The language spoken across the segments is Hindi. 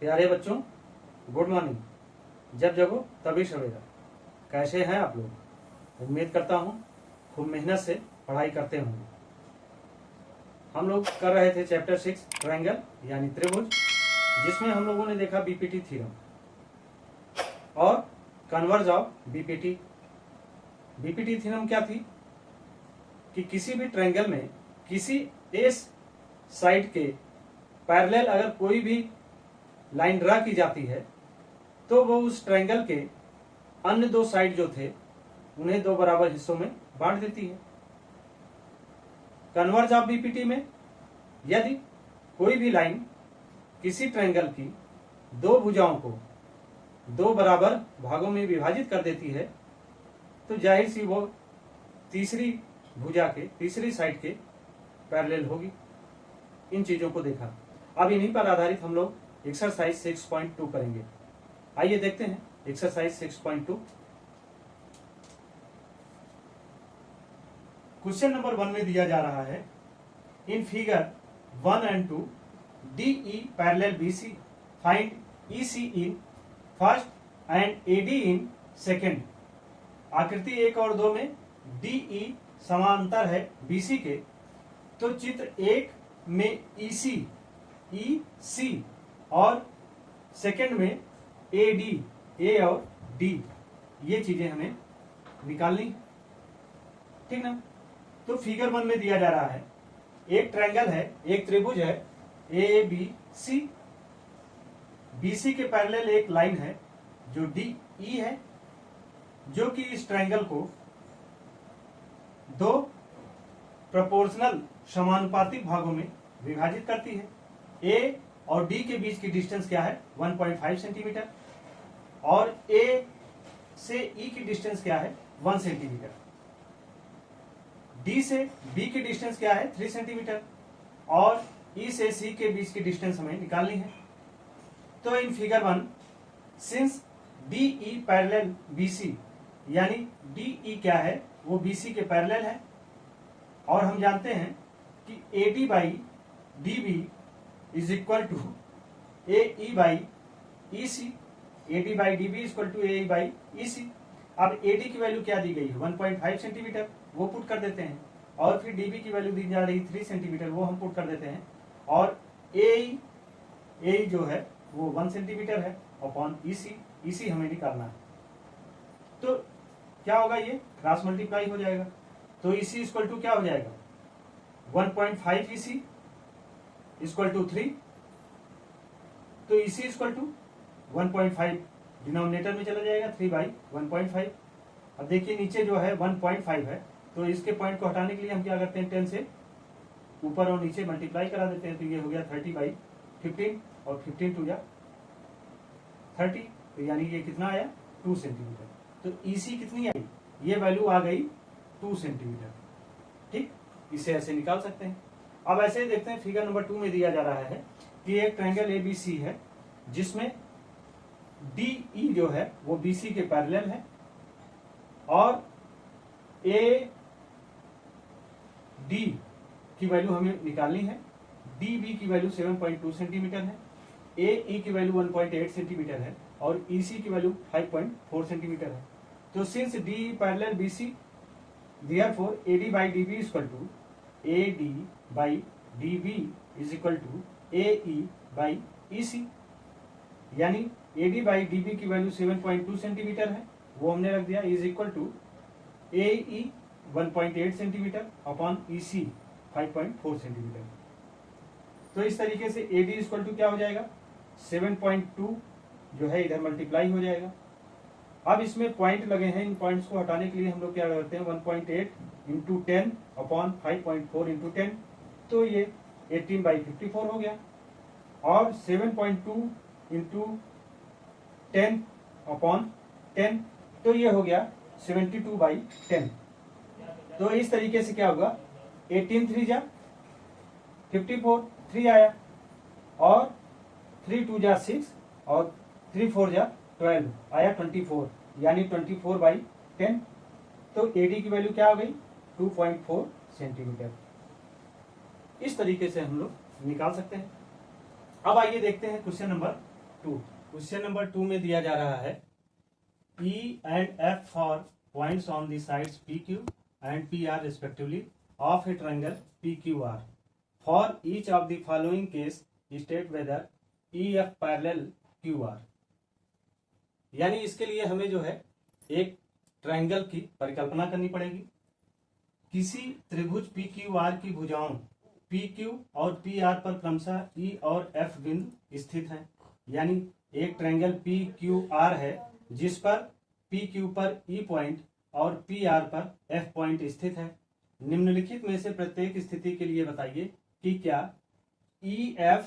प्यारे बच्चों, गुड मॉर्निंग। जब जगो तभी सवेरा। कैसे हैं आप लोग? उम्मीद करता हूँ खूब मेहनत से पढ़ाई करते होंगे। हम लोग कर रहे थे चैप्टर 6 ट्रायंगल यानी त्रिभुज, जिसमें हम लोगों ने देखा बीपीटी थ्योरम और converge of BPT. BPT theorem क्या थी कि किसी भी ट्रायंगल में किसी एस साइड के पैरेलल अगर कोई भी लाइन ड्रा की जाती है तो वो उस ट्रायंगल के अन्य दो साइड जो थे उन्हें दो बराबर हिस्सों में बांट देती है। कन्वर्ज ऑफ बीपीटी में यदि कोई भी लाइन किसी ट्रायंगल की दो भुजाओं को दो बराबर भागों में विभाजित कर देती है तो जाहिर सी वो तीसरी भुजा के तीसरी साइड के पैरेलल होगी। इन चीजों को देखा। अब इन्हीं पर आधारित हम लोग एक्सरसाइज 6.2 करेंगे। आइए देखते हैं एक्सरसाइज 6.2। क्वेश्चन नंबर 1 में दिया जा रहा है, in figure 1 and 2 DE parallel BC, find EC in first and AD in second. आकृति 1 और 2 में DE समांतर है BC के, तो चित्र 1 में EC और सेकेंड में AD, A और D, ये चीजें हमें निकालनी, ठीक ना। तो फिगर 1 में दिया जा रहा है, एक ट्रायंगल है, एक त्रिभुज है ABC, BC के पैरेलल एक लाइन है जो DE है, जो कि इस ट्रायंगल को दो प्रोपोर्शनल समानुपातिक भागों में विभाजित करती है। A और D के बीच की डिस्टेंस क्या है? 1.5 सेंटीमीटर और A से E की डिस्टेंस क्या है? 1 सेंटीमीटर। D से B की डिस्टेंस क्या है? 3 सेंटीमीटर और E से C के बीच की डिस्टेंस हमें निकालनी है। तो in figure 1 since DE parallel BC, यानी DE क्या है? वो BC के पैरेलल है और हम जानते हैं कि AD by DB is equal to AE by EC। AD by DB is equal to AE by EC। अब AD की वैल्यू क्या दी गई है? 1.5 सेंटीमीटर, वो पुट कर देते हैं और फिर DB की वैल्यू दी जा रही 3 सेंटीमीटर, वो हम पुट कर देते हैं और AE जो है वो 1 सेंटीमीटर है अपॉन EC हमें निकालना है। तो क्या होगा? ये क्रॉस मल्टीप्लाई हो जाएगा, तो EC इक्वल टू क्या हो जाएगा? 1.5 EC इक्वल टू 3, तो EC इक्वल टू 1.5 डिनोमिनेटर में चला जाएगा, 3 बाई 1.5। अब देखिए नीचे जो है 1.5 है, तो इसके पॉइंट को हटाने के लिए हम क्या करते हैं? 10 से ऊपर और नीचे मल्टीप्लाई करा देते हैं, तो ये हो गया 30 बाई 15 और 15 टू या 30, तो यानी ये कितना आया? 2 सेंटीमीटर। तो EC कितनी आई? ये वैल्यू आ गई 2 सेंटीमीटर। ठीक, इसे ऐसे निकाल सकते हैं। अब ऐसे ही देखते हैं, फिगर नंबर 2 में दिया जा रहा है कि एक ट्रायंगल ABC है जिसमें DE जो है वो BC के पैरेलल है और AD की वैल्यू हमें निकालनी है। DB की वैल्यू 7.2 सेंटीमीटर है, AE की वैल्यू 1.8 सेंटीमीटर है और EC की वैल्यू 5.4 सेंटीमीटर है। तो since DE parallel BC, therefore AD by DB is equal to AD by DB is equal to AE by EC, यानी AD by DB की वैल्यू 7.2 सेंटीमीटर है, वो हमने रख दिया, is equal to AE 1.8 centimetre upon EC 5.4 centimetre. तो इस तरीके से AD इक्वल टू क्या हो जाएगा? 7.2 जो है इधर मल्टीप्लाई हो जाएगा। अब इसमें पॉइंट लगे हैं, इन पॉइंट्स को हटाने के लिए हम लोग क्या करते हैं? 1.8 इंटू 10 अपॉन 5.4 इंटू 10, तो ये 18 बाई 54 हो गया और 7.2 इंटू 10 अपॉन 10, तो ये हो गया 72 बाई 10। तो इस तरीके से क्या होगा? 18 3 जा 54, 3 आया और 3 2 जा 6 और 3 4 जा 12 आया 24, यानी 24 बाई 10। तो AD की वैल्यू क्या हो गई? 2.4 सेंटीमीटर। इस तरीके से हम लोग निकाल सकते हैं। अब आइए देखते हैं क्वेश्चन नंबर 2। क्वेश्चन नंबर 2 में दिया जा रहा है E and F for points on the sides PQ and PR respectively of a triangle PQR. For each of the following case, state whether EF parallel QR. यानी इसके लिए हमें जो है एक ट्रायंगल की परिकल्पना करनी पड़ेगी। किसी त्रिभुज PQR की भुजाओं PQ और PR पर क्रमशः E और F बिंदु स्थित हैं। यानी एक ट्रायंगल PQR है जिस पर PQ पर E पॉइंट और PR पर F पॉइंट स्थित है। निम्नलिखित में से प्रत्येक स्थिति के लिए बताइए कि क्या EF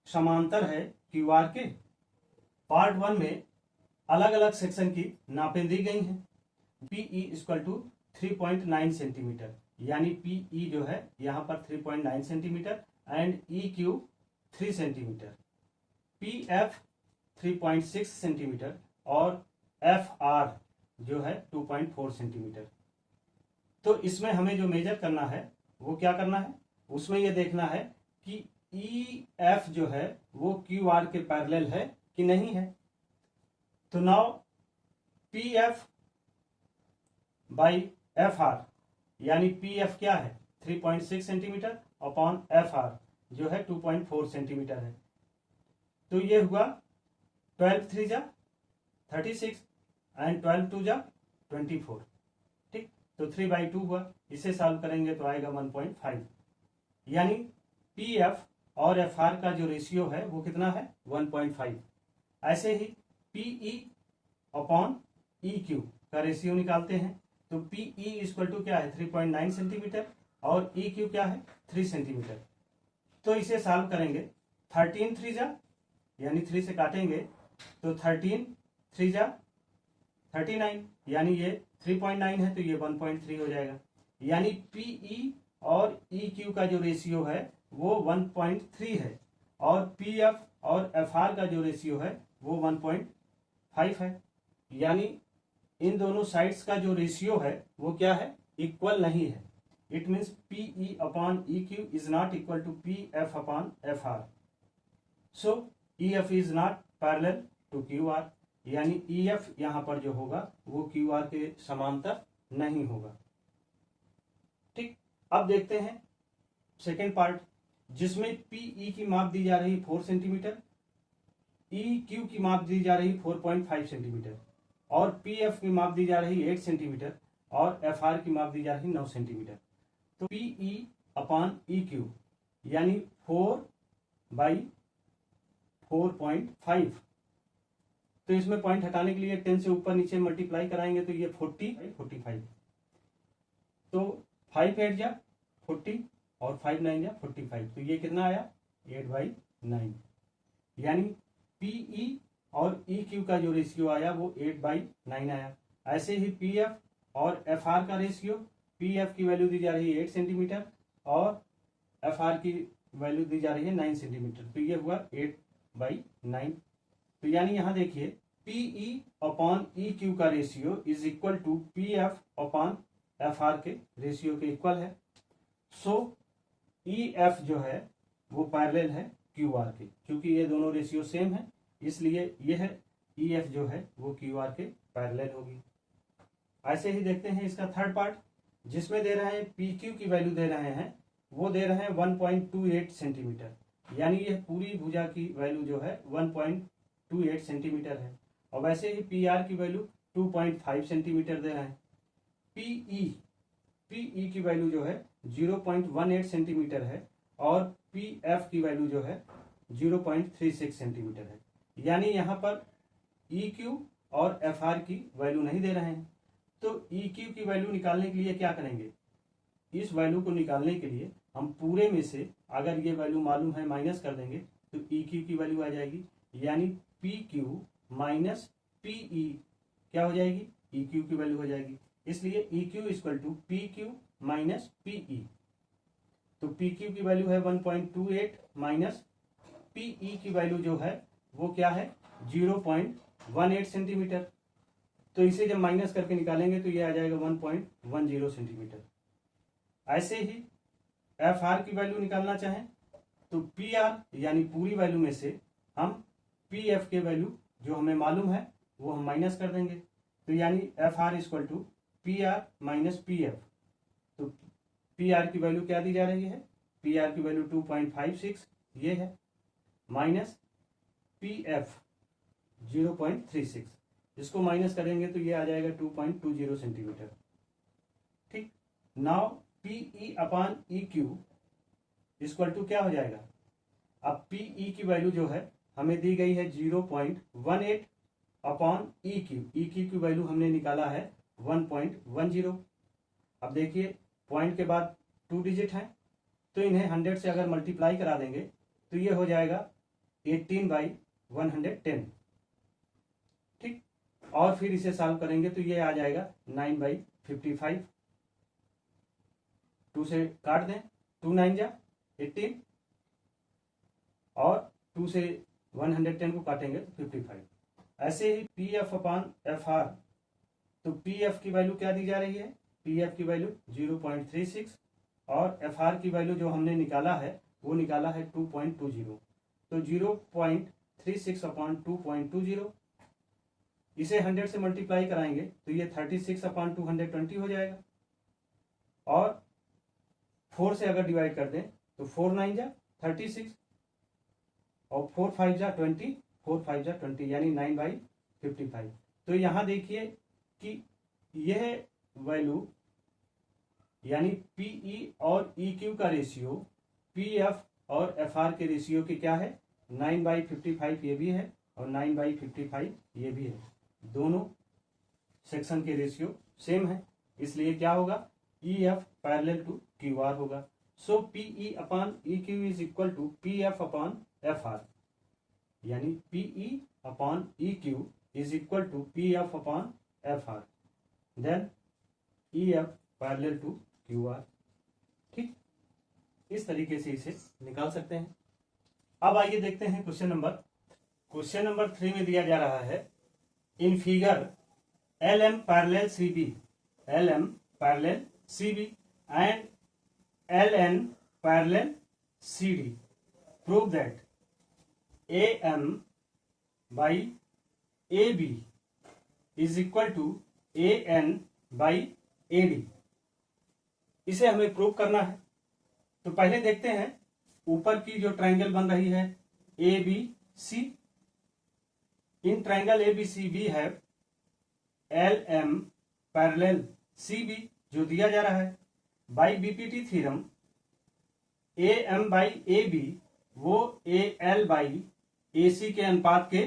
समांतर है QR के। पार्ट 1 में अलग अलग सेक्शन की नापें दी गई हैं। PE इक्वल टू 3.9 सेंटीमीटर, यानी PE जो है यहाँ पर 3.9 centimetre and EQ 3 centimetre, PF 3.6 centimetre और FR जो है 2.4 सेंटीमीटर। तो इसमें हमें जो मेजर करना है वो क्या करना है, उसमें ये देखना है कि EF जो है वो QR के पैरेलल है कि नहीं है। तो नाउ PF बाई FR, यानी PF क्या है 3.6 सेंटीमीटर अपॉन FR जो है 2.4 सेंटीमीटर है। तो ये हुआ 12 3 जा 36 एंड 12 2 जा 24। ठीक, तो 3/2 हुआ। इसे सॉल्व करेंगे तो आएगा 1.5। यानी PF और FR का जो रेशियो है वो कितना है 1.5। ऐसे ही PE अपॉन EQ का रेशियो निकालते हैं। तो PE इक्वल टू क्या है 3.9 सेंटीमीटर और EQ क्या है 3 सेंटीमीटर। तो इसे सॉल्व करेंगे 13 3 जा, यानी 3 से काटेंगे तो 13 3 जा 39, यानी ये 3.9 है तो ये 1.3 हो जाएगा। यानी PE और EQ का जो रेशियो है वो 1.3 है और PF और FR का जो रेशियो है वो 1.5 है। यानी इन दोनों साइड्स का जो रेशियो है वो क्या है, इक्वल नहीं है। It means PE upon EQ is not equal to PF upon FR। So EF is not parallel to QR, यानी EF यहां पर जो होगा वो QR के समांतर नहीं होगा। ठीक, अब देखते हैं सेकेंड पार्ट, जिसमें PE की माप दी जा रही 4 सेंटीमीटर, EQ की माप दी जा रही 4.5 सेंटीमीटर और PF की माप दी जा रही 8 सेंटीमीटर और FR की माप दी जा रही 9 सेंटीमीटर। तो PE अपॉन EQ यानी 4/4.5। तो इसमें पॉइंट हटाने के लिए 10 से ऊपर नीचे मल्टीप्लाई कराएंगे तो ये 40/45। तो 5 8 जा 40 और 5 9 जा 45। तो ये कितना आया 8/9। यानी PE और EQ का जो रेशियो आया वो 8/9 आया। ऐसे ही PF और FR का रेशियो, PF की वैल्यू दी जा रही है 8 सेंटीमीटर और FR की वैल्यू दी जा रही है 9 सेंटीमीटर। तो ये हुआ 8/9। तो यानी यहां देखिए PE अपॉन EQ का ratio is equal to PF upon FR के रेशियो के इक्वल है। सो EF जो है वो पैरेलल है QR के, क्योंकि ये दोनों रेशियो सेम है इसलिए यह EF जो है वो QR के पैरेलल होगी। ऐसे ही देखते हैं इसका थर्ड पार्ट, जिसमें दे रहे हैं PQ की वैल्यू दे रहे हैं, वो दे रहे हैं 1.28 सेंटीमीटर। यानी यह पूरी भुजा की वैल्यू जो है 1.28 सेंटीमीटर है। और वैसे ही PR की वैल्यू 2.5 सेंटीमीटर दे रहे हैं। PE की वैल्यू जो है 0.18 सेंटीमीटर है और PF की वैल्यू जो है 0.36 सेंटीमीटर है। यानी यहाँ पर EQ और FR की वैल्यू नहीं दे रहे हैं। तो EQ की वैल्यू निकालने के लिए क्या करेंगे, इस वैल्यू को निकालने के लिए हम पूरे में से अगर ये वैल्यू मालूम है माइनस कर देंगे तो EQ की वैल्यू आ जाएगी। यानी PQ माइनस PE क्या हो जाएगी, EQ की वैल्यू हो जाएगी। इसलिए EQ equal to PQ minus PE। तो PQ की वैल्यू है 1.28 माइनस PE की वैल्यू जो है वो क्या है 0.18 सेंटीमीटर। तो इसे जब माइनस करके निकालेंगे तो ये आ जाएगा 1.10 सेंटीमीटर। ऐसे ही FR की वैल्यू निकालना चाहें तो PR यानी पूरी वैल्यू में से हम पी एफ के वैल्यू जो हमें मालूम है वो हम माइनस कर देंगे, तो यानी F R equal to P R minus P F. तो पी आर की वैल्यू क्या दी जा रही है, पी आर की वैल्यू 2.56 ये है, माइनस पी एफ 0.36, इसको माइनस करेंगे तो ये आ जाएगा 2.20 सेंटीमीटर। ठीक, now P E upon E Q equal to क्या हो जाएगा, अब पी ई की वैल्यू जो है हमें दी गई है 0.18 upon E Q, E Q की वैल्यू हमने निकाला है 1.10। अब देखिए पॉइंट के बाद 2 डिजिट हैं, तो इन्हें 100 से अगर मल्टीप्लाई करा देंगे तो ये हो जाएगा 18/110। ठीक, और फिर इसे सॉल्व करेंगे तो ये आ जाएगा 9/55। 2 से काट दें, 2 9 जा 18 और 2 से 110 को काटेंगे तो 55। ऐसे ही P F upon F R, तो पी एफ की वैल्यू क्या दी जा रही है, पी एफ की वैल्यू 0.36 और एफ आर की वैल्यू जो हमने निकाला है वो निकाला है 2.20। तो 0.36 अपॉन 2.20, इसे 100 से मल्टीप्लाई कराएंगे तो ये 36 अपॉन 220 हो जाएगा, और 4 से अगर डिवाइड कर दें तो 4 9 जा 36 और 4 5 जा 20, 4 5 जा 20 यानी 9/55। तो यहाँ देखिए कि यह वैल्यू यानी पीई और ई क्यू का रेशियो पी एफ और एफ आर के रेशियो की क्या है, 9/55 ये भी है और 9/55 ये भी है, दोनों सेक्शन के रेशियो सेम है, इसलिए क्या होगा, E F parallel to Q R होगा। So P E upon E Q is equal to P F upon F R, यानी P E upon E Q is equal to P F upon F R, then E F parallel to Q R. ठीक, इस तरीके से इसे निकाल सकते हैं। अब आइए देखते हैं क्वेश्चन नंबर 3 में दिया जा रहा है, in figure L M parallel C B, L M parallel C B and L N parallel C D, prove that A M by A B is equal to A N by A D. इसे हमें प्रूव करना है। तो पहले देखते हैं ऊपर की जो ट्रायंगल बन रही है A B C, in triangle A B C we have L M parallel C B जो दिया जा रहा है, by BPT theorem A M by A B वो A L by A C के अनुपात के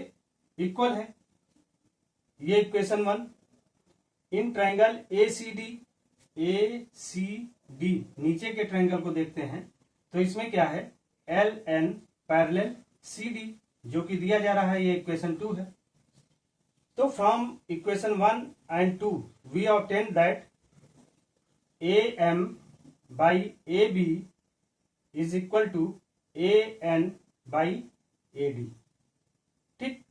इक्वल है, ये equation 1। In triangle A C D, नीचे के ट्रायंगल को देखते हैं तो इसमें क्या है, L N parallel C D जो कि दिया जा रहा है, ये इक्वेशन 2 है। तो from equation 1 and 2 we obtain that A M by A B is equal to A N by A D. ठीक,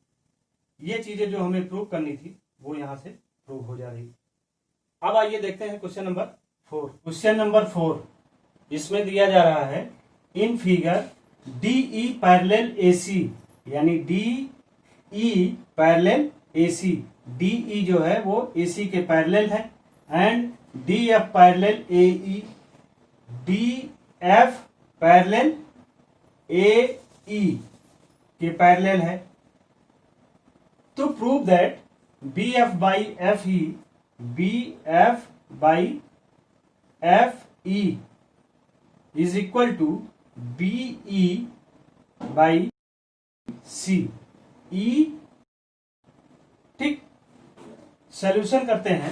ये चीजें जो हमें प्रूव करनी थी वो यहां से प्रूव हो जा रही। अब आइए देखते हैं क्वेश्चन नंबर 4। क्वेश्चन नंबर 4 इसमें दिया जा रहा है, in figure D E parallel A C, यानी D E parallel A C, D E जो है वो ए सी के पैरेलल है, and D F parallel A E, D F parallel A E के पैरेलल है। तो prove that B F by F E, B F by F E is equal to B E by C E. ठीक, सॉल्यूशन करते हैं।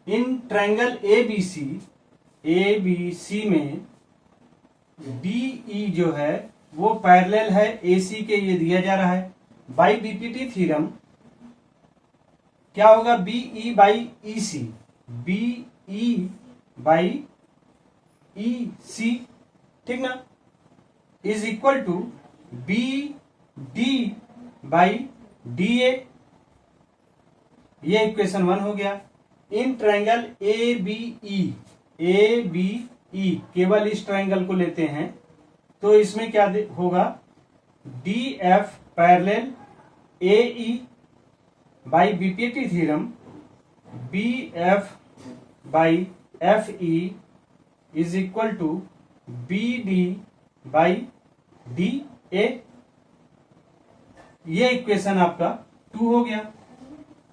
इन ट्रायंगल ए बी सी में डी ई जो है वो पैरेलल है ए सी के, ये दिया जा रहा है। बाई बीपीटी थ्योरम क्या होगा, B E by E C, B E by E C, ठीक ना, is equal to B D by D A, ये इक्वेशन 1 हो गया। इन ट्रायंगल ए बी ई, केवल इस ट्रायंगल को लेते हैं तो इसमें क्या होगा, D F parallel A E by BPT theorem B F by F E is equal to B D by D A. ये इक्वेशन आपका 2 हो गया।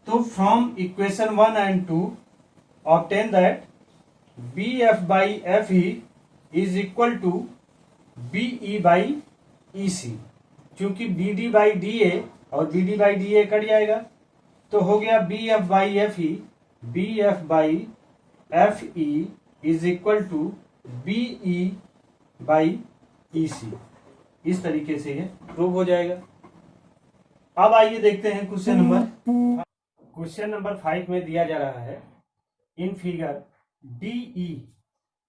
तो from equation 1 and 2 obtain that B F by F E is equal to B E by E C. चूंकि B D by D A और B D by D A cut जाएगा तो हो गया B F by F E, B F by F E is equal to B E by E C. इस तरीके से ये प्रूव हो जाएगा। अब आइए देखते हैं क्वेश्चन नंबर 5 में दिया जा रहा है in figure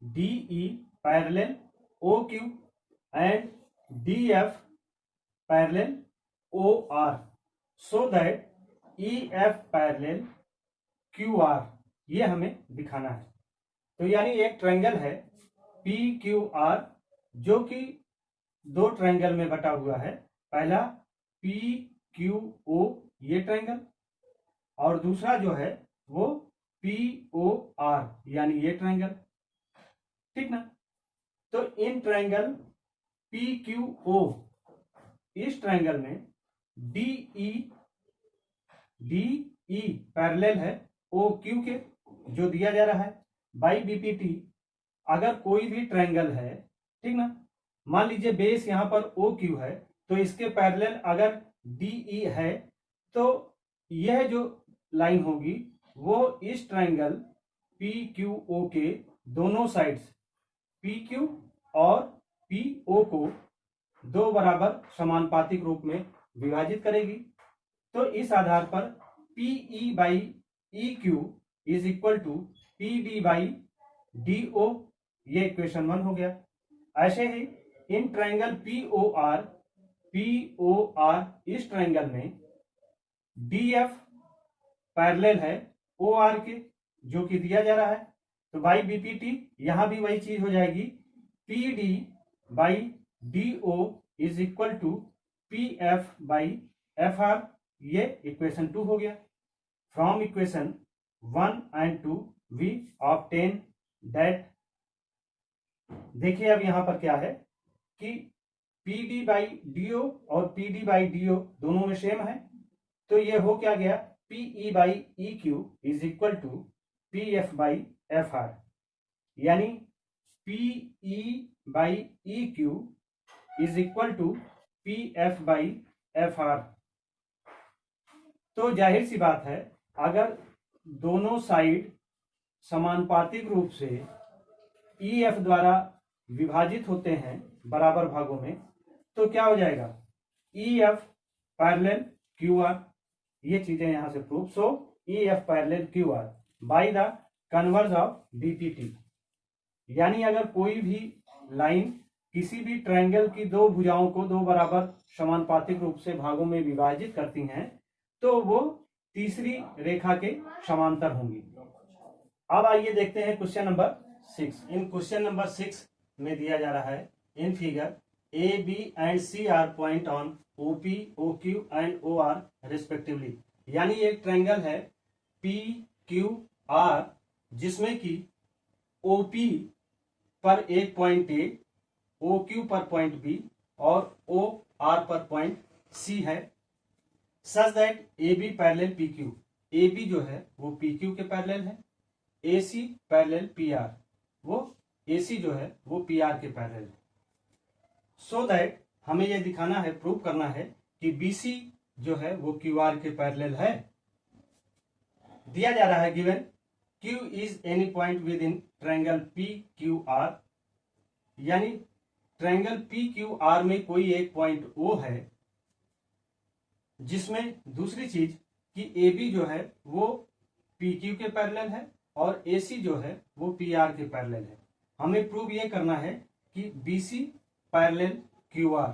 DE parallel OQ and DF parallel OR so that EF parallel QR, ये हमें दिखाना है। तो यानी एक ट्रायंगल है PQR जो कि दो ट्रायंगल में बटा हुआ है। पहला PQO ये ट्रायंगल और दूसरा जो है वो POR यानी ये ट्रायंगल, ठीक ना। तो इन ट्रायंगल PQO इस ट्रायंगल में DE पैरेलल है OQ के जो दिया जा रहा है बाई BPT। अगर कोई भी ट्रायंगल है, ठीक ना, मान लीजिए बेस यहां पर OQ है तो इसके पैरेलल अगर DE है तो यह जो लाइन होगी वो इस ट्रायंगल PQO के दोनों साइड्स PQ और PO को दो बराबर समानुपातिक रूप में विभाजित करेगी। तो इस आधार पर PE by EQ is equal to PD by DO, ये इक्वेशन 1 हो गया। ऐसे ही इन ट्रायंगल POR इस ट्रायंगल में DF पैरेलल है OR के जो कि दिया जा रहा है। तो बाई BPT यहां भी वही चीज हो जाएगी, PD by DO is equal to PF by FR, ये इक्वेशन 2 हो गया। From equation 1 and 2 we obtain that, देखिए अब यहां पर क्या है कि PD बाई DO और PD बाई DO दोनों में सेम है। तो ये हो क्या गया, PE by EQ is equal to PF by FR, यानी PE by EQ is equal to PF by FR। तो जाहिर सी बात है अगर दोनों साइड समानुपातिक रूप से EF द्वारा विभाजित होते हैं बराबर भागों में तो क्या हो जाएगा, EF पैरेलल QR, ये चीजें यहां से proof. So EF parallel QR by the converse of BPT, यानी अगर कोई भी लाइन किसी भी ट्रायंगल की दो भुजाओं को दो बराबर समानुपातिक रूप से भागों में विभाजित करती हैं तो वो तीसरी रेखा के समांतर होंगी। अब आइए देखते हैं question number 6। In question number 6 में दिया जा रहा है in figure AB and C are point on OP, OQ and OR respectively, यानी एक ट्रायंगल है PQR जिसमें कि OP पर एक पॉइंट A, OQ पर पॉइंट B और OR पर पॉइंट C है। Such that AB parallel PQ, AB जो है वो PQ के पैरेलल है, AC पैरेलल PR, वो AC जो है वो PR के पैरेलल है। सो दैट हमें यह दिखाना है, प्रूव करना है कि BC जो है वो QR के पैरेलल है। दिया जा रहा है given Q is any point with in triangle PQR, यानी ट्रायंगल PQR में कोई एक पॉइंट O है जिसमें दूसरी चीज कि AB जो है वो PQ के पैरेलल है और AC जो है वो PR के पैरेलल है। हमें प्रूव ये करना है कि BC पैरेलल QR,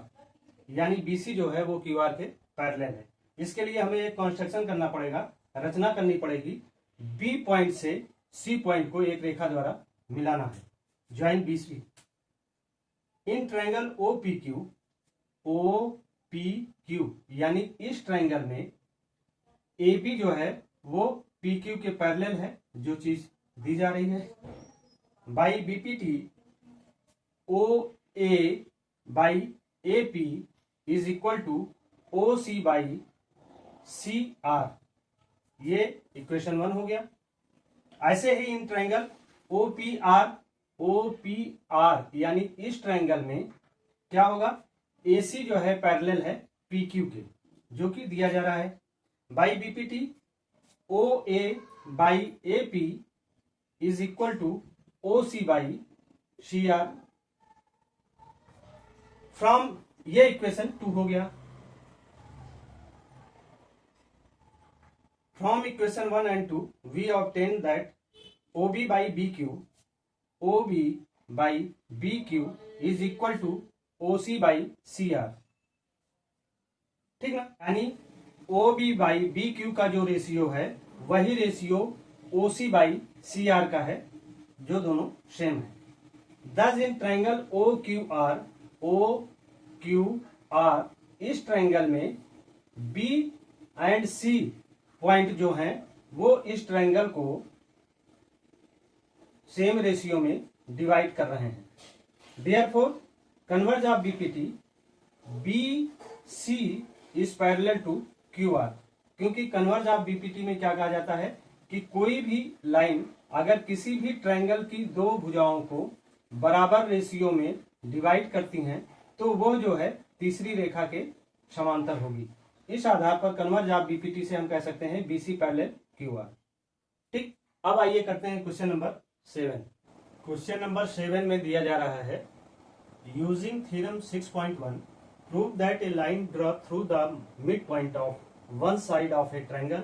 यानी BC जो है वो QR के पैरेलल है। इसके लिए हमें एक कंस्ट्रक्शन करना पड़ेगा, रचना करनी पड़ेगी। B पॉइंट से C पॉइंट को एक रेखा द्वारा मिलाना है, join BC। In triangle OPQ P Q, यानी इस ट्राइंगल में ए बी जो है वो पी क्यू के पैरेलल है, जो चीज दी जा रही है, by BPT O A by A P is equal to O C by C R. ये इक्वेशन 1 हो गया। ऐसे ही in triangle O P R यानी इस ट्राइंगल में क्या होगा, ए सी जो है पैरेलल है पी क्यू के, जो कि दिया जा रहा है, by BPT O A by A P is equal to O C by C R. From ये इक्वेशन 2 हो गया। From equation 1 and 2 we obtain that O B by B Q, O B by B Q is equal to O C by C R. ठीक ना, यानी O B by B Q का जो रेशियो है वही ratio O C by C are का है, जो दोनों सेम है। Thus in triangle O Q R इस ट्राइंगल में बी एंड सी पॉइंट जो हैं वो इस ट्राइंगल को सेम रेशियो में डिवाइड कर रहे हैं। Therefore converse of BPT B C is parallel to Q R, क्योंकि कन्वर्ज ऑफ बीपीटी में क्या कहा जाता है कि कोई भी लाइन अगर किसी भी ट्रायंगल की दो भुजाओं को बराबर रेशियो में डिवाइड करती हैं तो वो जो है तीसरी रेखा के समांतर होगी। इस आधार पर कन्वर्ज ऑफ बीपीटी से हम कह सकते हैं बीसी पैरेलल क्यू आर। ठीक, अब आइए करते हैं क्वेश्चन नंबर 7। क्वेश्चन नंबर 7 में दिया जा रहा है using theorem 6.1 prove that a line draw through the mid point of one side of a triangle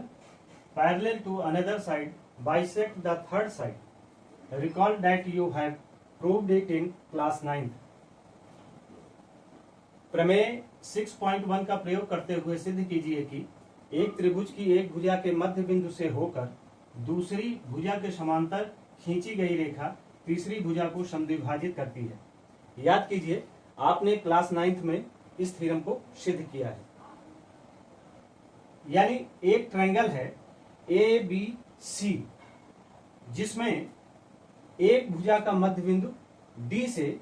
parallel to another side bisect the third side. Recall that you have proved it in class 9th। प्रमेय 6.1 का प्रयोग करते हुए सिद्ध कीजिए कि एक त्रिभुज की एक भुजा के मध्य बिंदु से होकर दूसरी भुजा के समांतर खींची गई रेखा तीसरी भुजा को समद्विभाजित करती है। याद कीजिए, आपने क्लास 9th में इस थ्योरम को सिद्ध किया है। यानी एक ट्रायंगल है ए बी सी, जिसमें एक भुजा का मध्य बिंदु डी से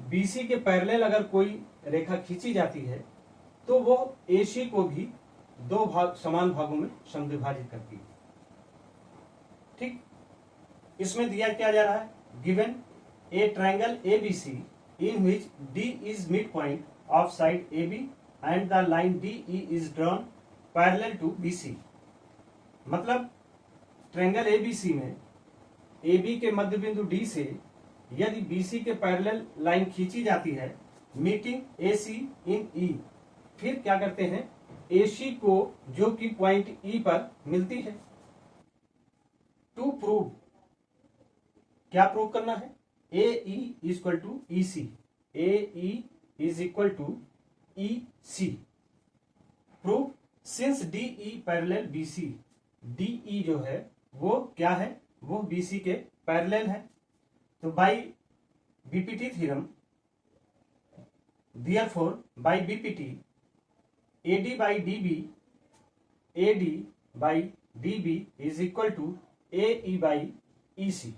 बीसी के पैरेलल अगर कोई रेखा खींची जाती है तो वो एसी को भी दो समान भागों में समद्विभाजित करती है। ठीक, इसमें दिया क्या जा रहा है, given a triangle ABC in which D is mid point of side A B and the line D E is drawn parallel to BC. मतलब ट्रायंगल एबीसी में ए बी के मध्य बिंदु डी से यदि बीसी के पैरेलल लाइन खींची जाती है मीटिंग एसी इन ई, फिर क्या करते हैं एसी को जो कि पॉइंट ई पर मिलती है। टू प्रूव, क्या प्रूव करना है, A E is equal to E C, A E is equal to E C. Prove since D E parallel B C, D E जो है वो क्या है, वो बी सी के पैरेलल है। तो by BPT theorem, therefore by BPT AD by DB, AD by DB is equal to AE by EC।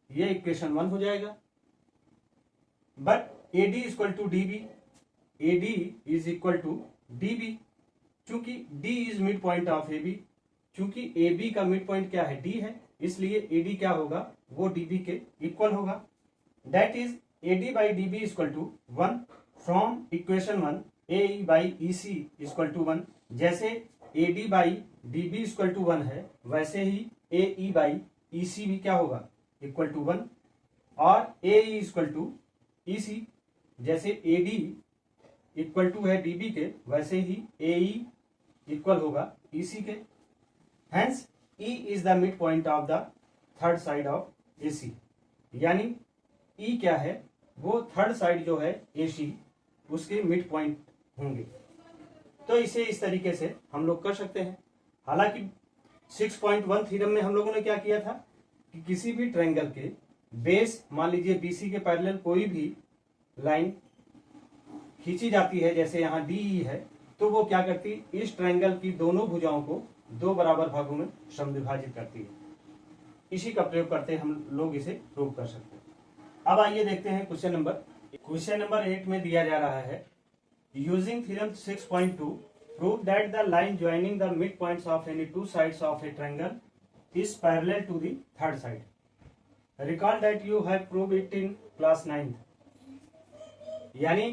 ये इक्वेशन 1 हो जाएगा। But AD is equal to DB, AD is equal to DB, चूंकि D is mid point of AB, चूंकि AB का मिड पॉइंट क्या है, D है, इसलिए AD क्या होगा, वो DB के इक्वल होगा। That is AD by DB is equal to 1 from equation 1 AE by EC is equal to 1। जैसे AD by DB is equal to 1 है वैसे ही AE by EC भी क्या होगा, इक्वल टू 1। और AE is equal to EC, जैसे AD इक्वल टू है DB के वैसे ही AE इक्वल होगा EC के। Hence E is the mid point of the third side of AC, यानी E क्या है, वो थर्ड साइड जो है AC उसके मिड पॉइंट होंगे। तो इसे इस तरीके से हम लोग कर सकते हैं। हालांकि 6.1 थ्योरम में हम लोगों ने क्या किया था कि किसी भी ट्रायंगल के बेस, मान लीजिए बीसी के पैरेलल कोई भी लाइन खींची जाती है, जैसे यहाँ डी ई है, तो वो क्या करती है, इस ट्रायंगल की दोनों भुजाओं को दो बराबर भागों में समविभाजित करती है। इसी का प्रयोग करते हम लोग इसे प्रूव कर सकते हैं। अब आइए देखते हैं क्वेश्चन नंबर 8 में दिया जा रहा है, using theorem 6.2 prove that the line joining the mid points of any two sides of a triangle is parallel to the third side. Recall that you have prove it in class 9th। यानी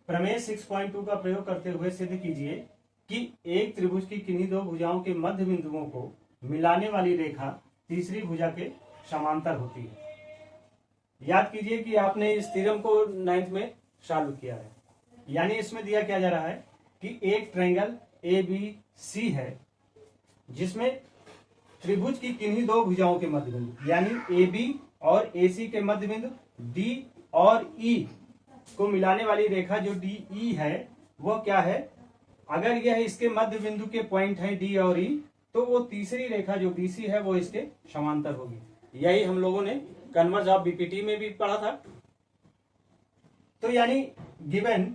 प्रमेय 6.2 का प्रयोग करते हुए सिद्ध कीजिए कि एक त्रिभुज की किन्हीं दो भुजाओं के मध्य बिंदुओं को मिलाने वाली रेखा तीसरी भुजा के समांतर होती है। याद कीजिए कि आपने इस थ्योरम को 9th में सॉल्व किया है। यानी इसमें दिया क्या जा रहा है कि एक ट्रायंगल ABC है जिसमें त्रिभुज की किन्हीं दो भुजाओं के मध्य बिंदु यानी AB और AC के मध्य बिंदु D और E को मिलाने वाली रेखा जो DE है वो क्या है, अगर यह इसके मध्य बिंदु के पॉइंट है D और E तो वो तीसरी रेखा जो BC है वो इसके समांतर होगी। यही हम लोगों ने कन्वर्ज ऑफ बीपीटी में भी पढ़ा था। तो यानी given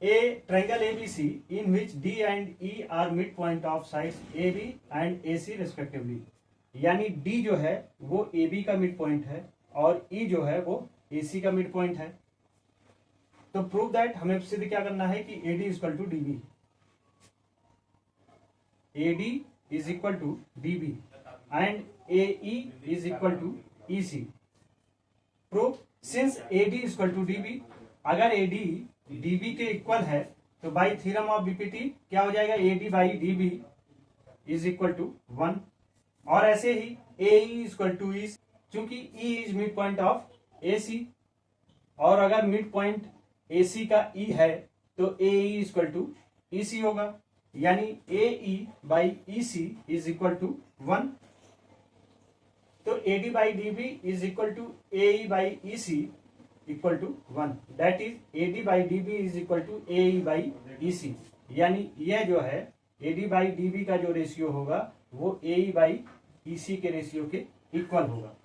a triangle ABC in which D and E are midpoint of sides AB and AC respectively। यानी D जो है वो AB का मिड पॉइंट है और E जो है वो AC का मिड पॉइंट है। तो प्रूव दैट हमें सिद्ध क्या करना है कि AD equal to DB, AD is equal to DB and AE is equal to EC। Prove since AD equal to DB, अगर AD DB के इक्वल है तो बाई थ्योरम ऑफ बीपीटी क्या हो जाएगा, AD by DB is equal to 1। और ऐसे ही AE इक्वल टू E, चूंकि E is mid point of AC और अगर मिड पॉइंट AC का E है तो AE इक्वल टू EC होगा। यानी AE by EC is equal to 1। तो AD by DB is equal to AE by EC equal to 1। That is AD by DB is equal to AE by EC। यानी यह जो है AD बाई DB का जो रेशियो होगा वो AE बाई EC के रेशियो के इक्वल होगा।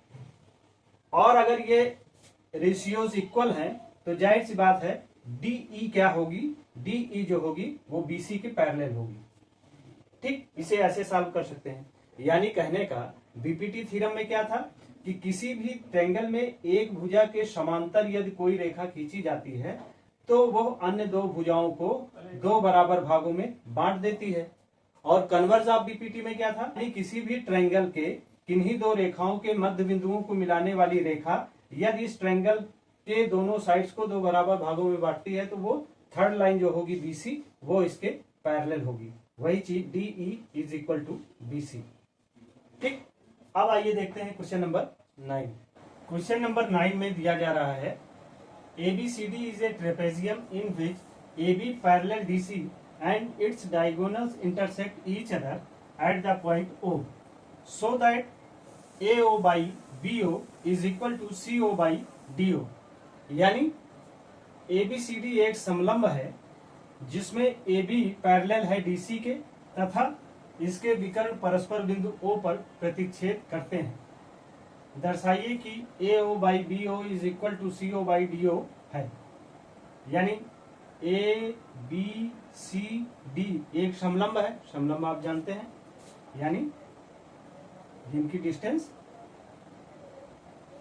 और अगर ये रेशियोज इक्वल हैं तो जाहिर सी बात है DE क्या होगी, DE जो होगी वो BC के पैरेलल होगी। ठीक, इसे ऐसे सॉल्व कर सकते हैं। यानी कहने का बीपीटी थ्योरम में क्या था कि किसी भी ट्रायंगल में एक भुजा के समांतर यदि कोई रेखा खींची जाती है तो वह अन्य दो भुजाओं को दो बराबर भागों में बांट देती है। और कन्वर्ज ऑफ बीपीटी में क्या था, किसी भी ट्रायंगल के किन्हीं दो रेखाओं के मध्य बिंदुओं को मिलाने वाली रेखा यदि इस ट्रायंगल के दोनों साइड्स को दो बराबर भागों में बांटती है तो वो थर्ड लाइन जो होगी BC वो इसके पैरेलल होगी। वही चीज DE is equal to BC। ठीक, अब आइए देखते हैं क्वेश्चन नंबर 9। क्वेश्चन नंबर 9 में दिया जा रहा है ABCD is a trapezium in which AB parallel DC and its diagonals intersect each other at the point O so that AO by BO is equal to CO by DO। यानी ABCD एक समलंब है जिसमें AB पैरेलल है DC के तथा इसके विकर्ण परस्पर बिंदु O पर प्रतिच्छेद करते हैं। दर्शाइए कि AO by BO is equal to CO by DO है। यानी ABCD एक समलंब है, समलंब आप जानते हैं, यानी जिनकी डिस्टेंस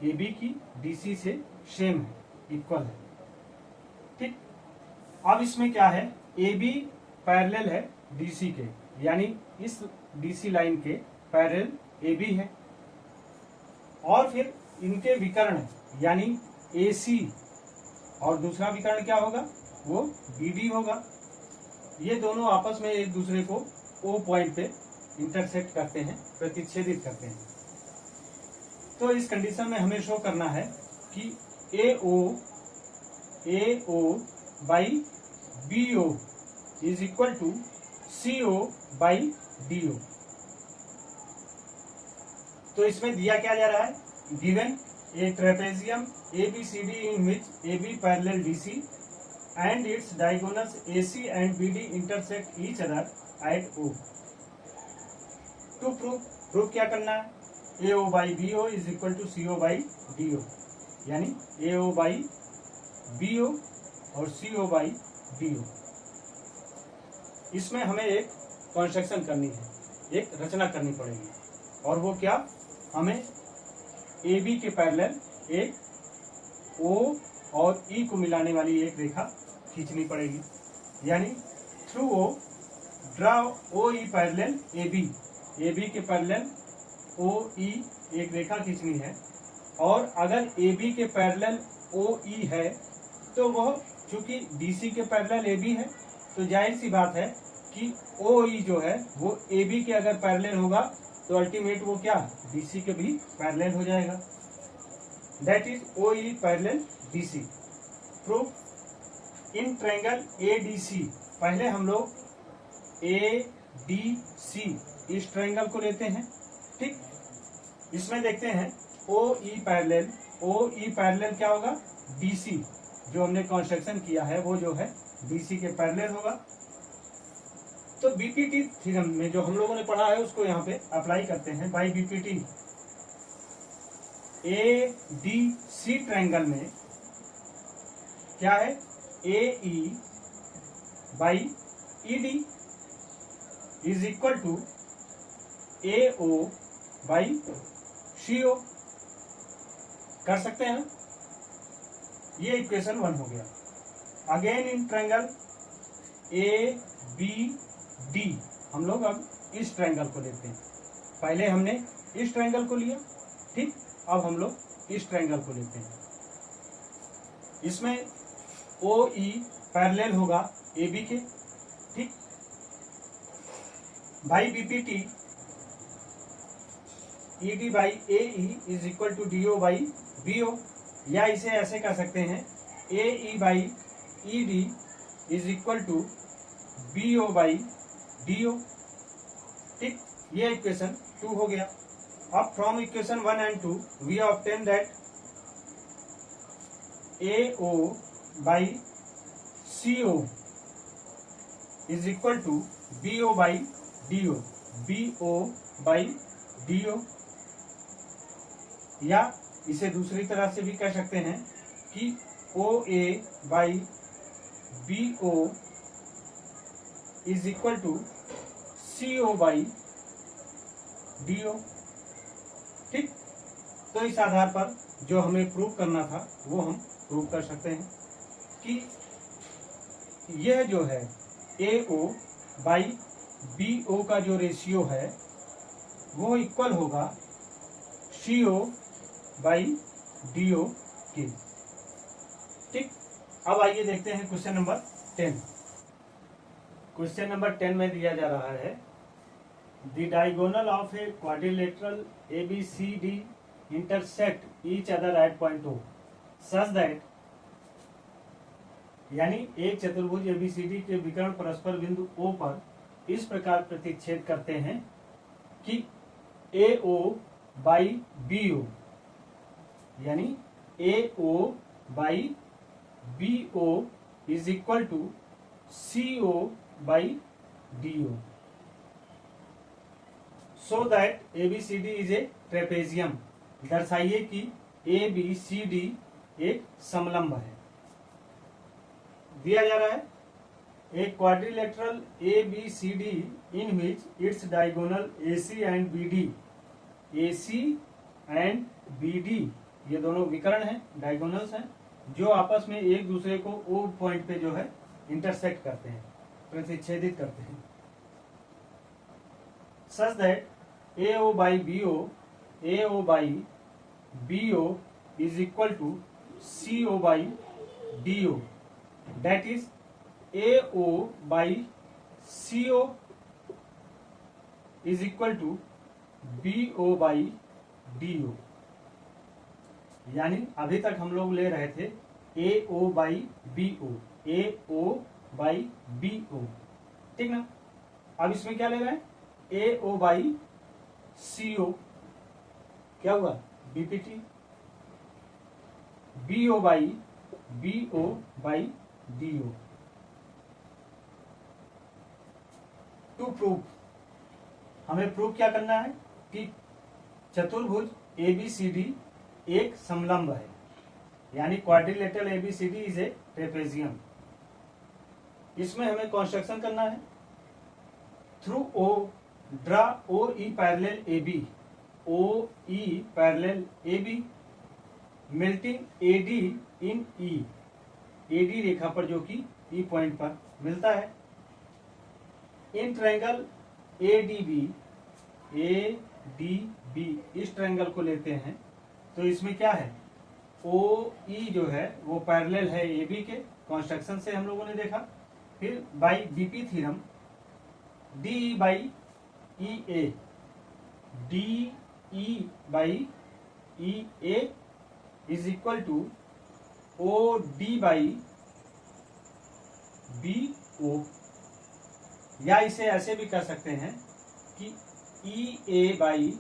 AB की DC से सेम है, इक्वल है। ठीक, अब इसमें क्या है, AB पैरेलल है DC के, यानी इस DC लाइन के पैरेलल AB है और फिर इनके विकर्ण यानी AC और दूसरा विकर्ण क्या होगा, वो BD होगा। ये दोनों आपस में एक दूसरे को O पॉइंट पे इंटरसेक्ट करते हैं, प्रतिच्छेदित करते हैं। तो इस कंडीशन में हमें शो करना है कि AO by BO is equal to CO by DO। तो इसमें दिया क्या जा रहा है, given a trapezium ABCD in which AB parallel DC and its diagonals AC and BD intersect each other at O। To prove क्या करना है, AO by BO is equal to CO by DO। यानी AO बाई BO और CO बाई DO। इसमें हमें एक कंस्ट्रक्शन करनी है, एक रचना करनी पड़ेगी, और वो क्या, हमें AB के पैरेलल एक O और E को मिलाने वाली एक रेखा खींचनी पड़ेगी। यानी through O draw OE parallel AB, AB के पैरेलल OE एक रेखा खींचनी है। और अगर AB के पैरेलल OE है तो वह चूंकि BC के पैरेलल AB है, तो जाहिर सी बात है कि OE जो है वो AB के अगर पैरेलल होगा तो अल्टीमेट वो क्या, BC के भी पैरेलल हो जाएगा। That is OE parallel BC। Proof in triangle ADC, पहले हम लोग ADC इस ट्रायंगल को लेते हैं, ठीक। इसमें देखते हैं OE पैरेलल क्या होगा, BC, जो हमने कंस्ट्रक्शन किया है वो जो है BC के पैरेलल होगा। तो BPT थ्योरम में जो हम लोगों ने पढ़ा है उसको यहाँ पे अप्लाई करते हैं। बाई BPT ADC ट्रायंगल में क्या है, AE by ED is equal to AO by CO। कर सकते हैं, ये इक्वेशन 1 हो गया। अगेन इन ट्रायंगल ABD हम लोग अब इस ट्रायंगल को लेते हैं। पहले हमने इस ट्रायंगल को लिया, ठीक, अब हम लोग इस ट्रायंगल को लेते हैं। इसमें OE पैरेलल होगा AB के, ठीक। By BPT ED by AE is equal to DO by BO, या इसे ऐसे कर सकते हैं AE by ED is equal to BO by DO, ठीक। ये इक्वेशन 2 हो गया। अब from equation 1 and 2 we obtain that AO by CO is equal to BO by DO, BO by DO। या इसे दूसरी तरह से भी कह सकते हैं कि OA by BO is equal to CO by DO, ठीक। तो इस आधार पर जो हमें प्रूव करना था वो हम प्रूव कर सकते हैं कि यह जो है AO बाई BO का जो रेशियो है वो इक्वल होगा CO बाई DO के, ठीक। अब आइए देखते हैं क्वेश्चन नंबर 10। क्वेश्चन नंबर 10 में दिया जा रहा है the diagonal of a quadrilateral ABCD intersect each other eight point O such that, यानी एक चतुर्भुज ABCD के विकर्ण परस्पर बिंदु O पर इस प्रकार प्रतिच्छेद करते हैं कि AO बाई BO, यानी AO by BO is equal to CO by DO, so that ABCD is a trapezium. दर्शाइए कि ABCD एक समलंब है। दिया जा रहा है एक quadrilateral ABCD in which its diagonal AC and BD, AC and BD ये दोनों विकर्ण हैं, डायगोनल्स हैं, जो आपस में एक दूसरे को O पॉइंट पे जो है इंटरसेक्ट करते हैं, प्रतिच्छेदित करते हैं। Such that AO by BO is equal to CO by DO, that is AO by CO is equal to BO by DO। यानी अभी तक हम लोग ले रहे थे AO by BO, AO by BO, ठीक ना। अब इसमें क्या ले रहे हैं, AO बाई CO, क्या हुआ BPT, BO by DO। To prove, हमें प्रूव क्या करना है कि चतुर्भुज ABCD एक समलंब है, यानी quadrilateral ABCD is a trapezium. इसमें हमें कंस्ट्रक्शन करना है through O draw O E parallel A B, O E parallel A B meeting A D in E, A D रेखा पर जो कि ई पॉइंट पर मिलता है। In triangle A D B, इस ट्रायंगल को लेते हैं तो इसमें क्या है, ओ ई जो है वो पैरेलल है ए बी के, कंस्ट्रक्शन से हम लोगों ने देखा। फिर by BP theorem D E by E A, D E by E A is equal to O D by B O, या इसे ऐसे भी कर सकते हैं कि E A by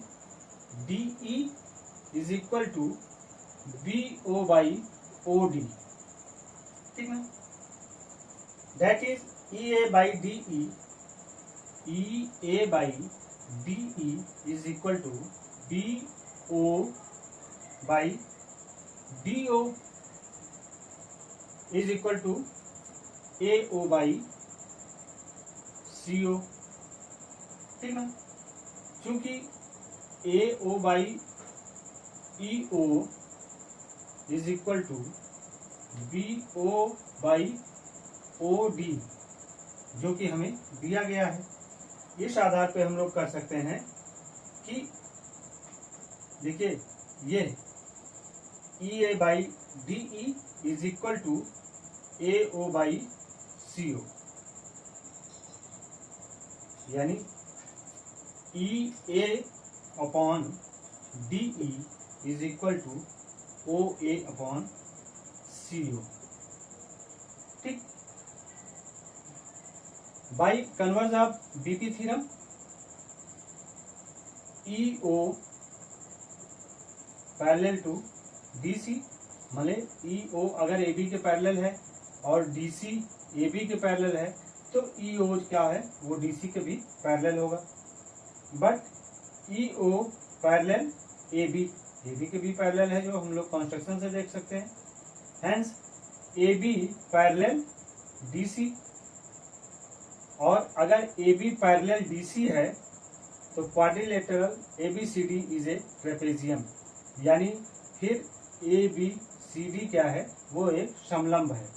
D E is equal to B O by O D, ठीक ना। That is E A by D E by D E is equal to B O by D O is equal to A O by C O, ठीक ना। क्योंकि A O by E O is equal to B O by O D जो कि हमें दिया गया है, इस आधार पे हम लोग कर सकते हैं कि देखिए ये E A by D E is equal to A O by C O, यानी E A upon D E is equal to O A upon C O, ठीक। By converse of BP theorem E O parallel to D C, भले ई ओ अगर ए बी के पैरेलल है और डी सी ए बी के पैरेलल है तो ई ओ क्या है वो डी सी के भी पैरेलल होगा, but E O parallel A B के भी पैरेलल है जो हम लोग कंस्ट्रक्शन से देख सकते हैं। Hence A B parallel D C, और अगर A B parallel D C है तो quadrilateral A B C D is a trapezium, यानी फिर ए बी सी डी क्या है वो एक समलंब है,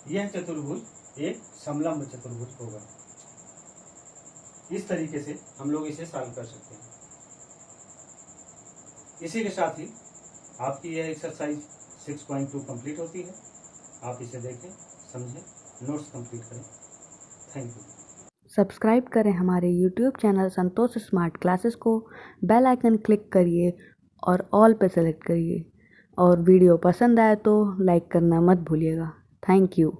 यह चतुर्भुज एक समलंब चतुर्भुज होगा। इस तरीके से हम लोग इसे सॉल्व कर सकते हैं। इसी के साथ ही आपकी यह एक्सरसाइज 6.2 कंप्लीट होती है। आप इसे देखें, समझें, नोट्स कंप्लीट करें। Thank you. सब्सक्राइब करें हमारे YouTube चैनल संतोष स्मार्ट क्लासेस को, बेल आइकन क्लिक करिए और ऑल पे सेलेक्ट करिए, और वीडियो पसंद आए तो लाइक करना मत भूलिएगा। Thank you.